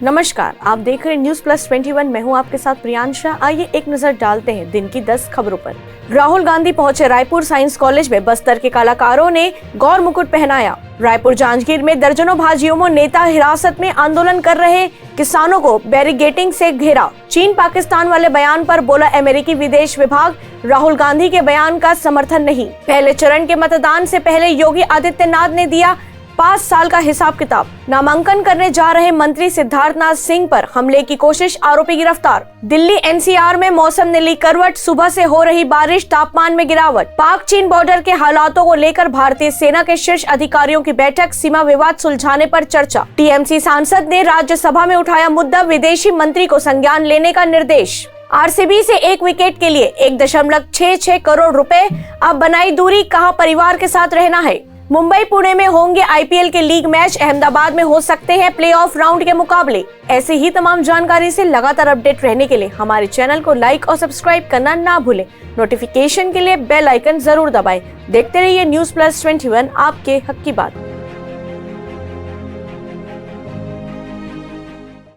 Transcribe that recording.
नमस्कार, आप देख रहे हैं न्यूज प्लस 21। मैं हूं आपके साथ प्रियांशा। आइए एक नजर डालते हैं दिन की 10 खबरों पर। राहुल गांधी पहुंचे रायपुर साइंस कॉलेज में। बस्तर के कलाकारों ने गौर मुकुट पहनाया। रायपुर जांजगीर में दर्जनों भाजयुमो नेता हिरासत में। आंदोलन कर रहे किसानों को बैरिकेडिंग से घेरा। चीन पाकिस्तान वाले बयान पर बोला अमेरिकी विदेश विभाग, राहुल गांधी के बयान का समर्थन नहीं। पहले चरण के मतदान से पहले योगी आदित्यनाथ ने दिया 5 साल का हिसाब किताब। नामांकन करने जा रहे मंत्री सिद्धार्थनाथ सिंह पर हमले की कोशिश, आरोपी गिरफ्तार। दिल्ली एनसीआर में मौसम ने ली करवट। सुबह से हो रही बारिश, तापमान में गिरावट। पाक चीन बॉर्डर के हालातों को लेकर भारतीय सेना के शीर्ष अधिकारियों की बैठक। सीमा विवाद सुलझाने पर चर्चा। टीएमसी सांसद ने राज्यसभा में उठाया मुद्दा। विदेशी मंत्री को संज्ञान लेने का निर्देश। आरसीबी से 1 विकेट के लिए 1.66 करोड़ रुपए। अब बनाई दूरी, कहा परिवार के साथ रहना है। मुंबई पुणे में होंगे आईपीएल के लीग मैच। अहमदाबाद में हो सकते हैं प्लेऑफ राउंड के मुकाबले। ऐसे ही तमाम जानकारी से लगातार अपडेट रहने के लिए हमारे चैनल को लाइक और सब्सक्राइब करना ना भूलें। नोटिफिकेशन के लिए बेल आइकन जरूर दबाएं। देखते रहिए न्यूज प्लस 21, आपके हक की बात।